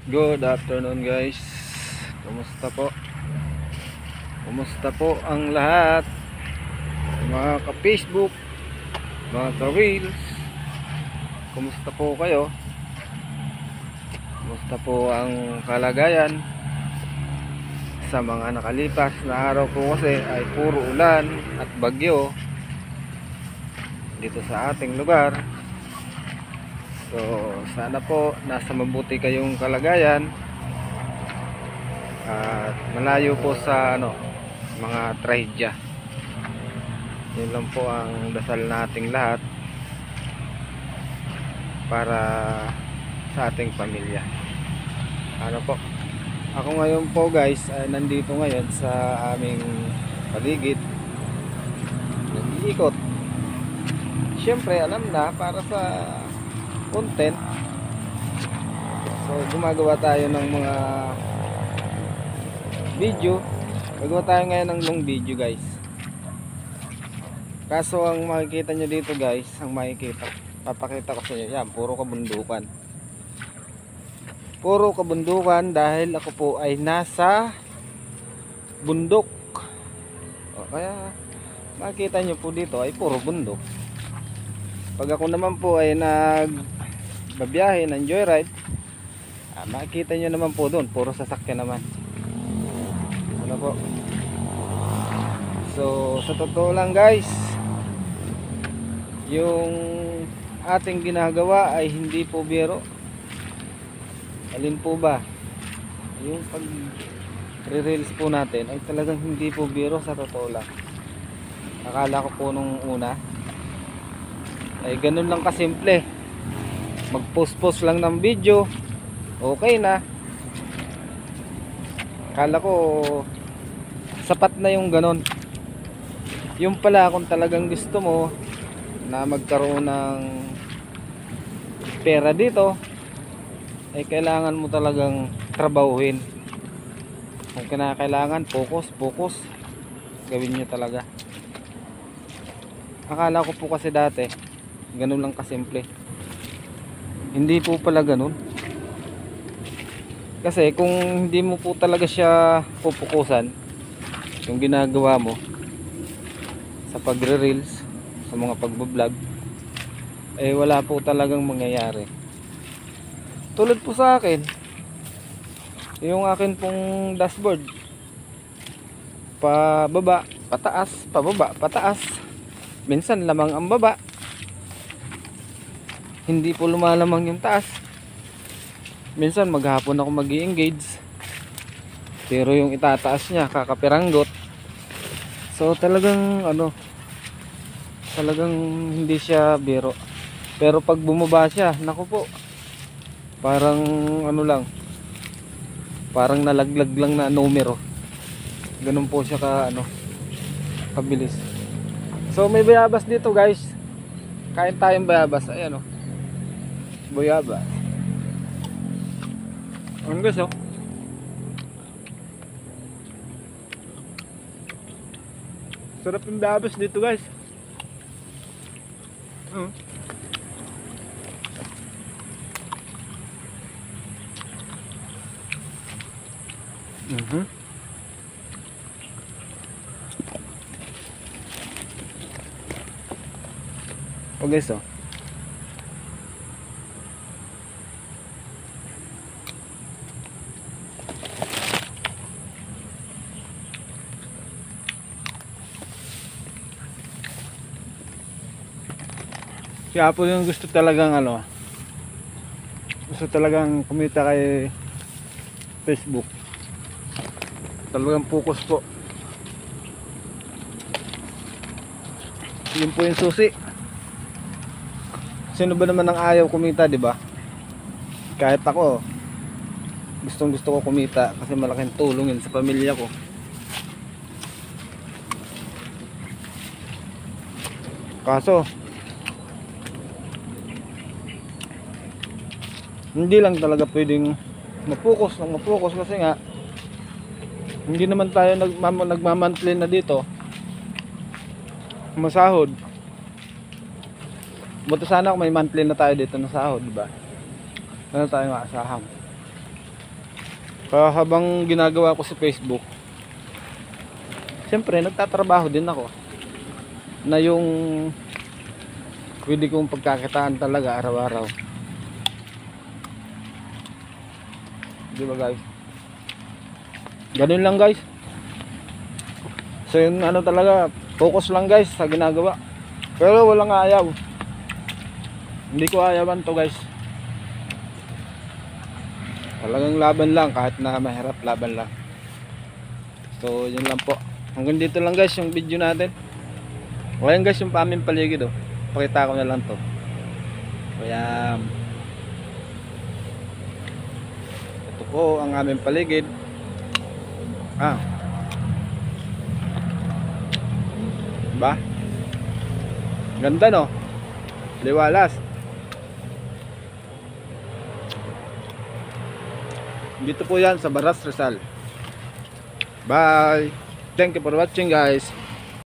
Good afternoon guys. Kumusta po? Kumusta po ang lahat? Mga ka-Facebook, mga ka-Reels. Kumusta po kayo? Kumusta po ang kalagayan? Sa mga nakalipas na araw po kasi ay puro ulan at bagyo dito sa ating lugar. So sana po nasa mabuti kayong kalagayan at malayo po sa mga trahedya. Yun lang po ang dasal nating lahat para sa ating pamilya. Ako ngayon po guys ay nandito ngayon sa aming paligid, nag-iikot. Siyempre alam na, para sa content. So gumagawa tayo ng mga video. Gagawa tayo ngayon ng long video guys. Kaso ang makikita nyo dito guys, papakita ko sa inyo, yan, puro kabundukan. Puro kabundukan dahil ako po ay nasa bundok. Kaya makikita nyo po dito ay puro bundok. Pag ako naman po ay nagbabiyahe ng joyride, makikita nyo naman po doon, puro sasakyan naman. So sa totoo lang guys, yung ating ginagawa ay hindi po biro. Alin po ba? Yung pag re-reels po natin ay talagang hindi po biro, sa totoo lang. Akala ko po nung una ay ganun lang kasimple, mag-post lang ng video, okay na. Akala ko sapat na yung ganun. Yung pala, kung talagang gusto mo na magkaroon ng pera dito, ay kailangan mo talagang trabahuhin. Kung kinakailangan, focus gawin nyo talaga. Akala ko po kasi dati ganun lang kasimple, hindi po pala ganun. Kasi kung hindi mo po talaga siya pupukusan, yung ginagawa mo sa pagre-reels, sa mga pagbablog, eh wala po talagang mangyayari. Tulad po sa akin, yung akin pong dashboard, pababa, pataas, pababa, pataas. Minsan lamang ang baba, hindi po lumalamang yung taas. Minsan maghapon ako mag-i-engage, pero yung itataas niya kakapiranggot. So talagang talagang hindi siya biro. Pero pag bumaba siya, naku po, parang parang nalaglag lang na numero. Ganun po siya kabilis. So may bayabas dito guys, kain tayong bayabas. Ayan bayabas. Ang gusto, sarap yung bayabas dito guys. Okay, so kaya po yung gusto talagang kumita kay Facebook, talagang focus po. Yun po yung susi. Sino ba naman ang ayaw kumita, di ba? Kahit ako, gusto ko kumita kasi malaking tulong yun sa pamilya ko. Kaso hindi lang talaga pwedeng mapokus kasi nga hindi naman tayo nagmamonthly na dito masahod. Buti sana kung may monthly na tayo dito na sahod, diba? Ano tayo maasahan. Kaya habang ginagawa ko sa Facebook, siyempre nagtatrabaho din ako na yung pwede kong pagkakitaan talaga araw-araw. Di ba guys? Ganun lang guys. So yung ano talaga, focus lang guys sa ginagawa. Pero walang ayaw. Hindi ko ayawan to guys. Talagang laban lang, kahit na mahirap, laban lang. So yun lang po. Hanggang dito lang guys yung video natin. Ayan guys yung aming paligid, oh. Pakita ko na lang to. Ayan. Ito po ang aming paligid. Ba? Ganda no? Liwalas. Dito po yan sa Baras Rizal. Bye. Thank you for watching guys.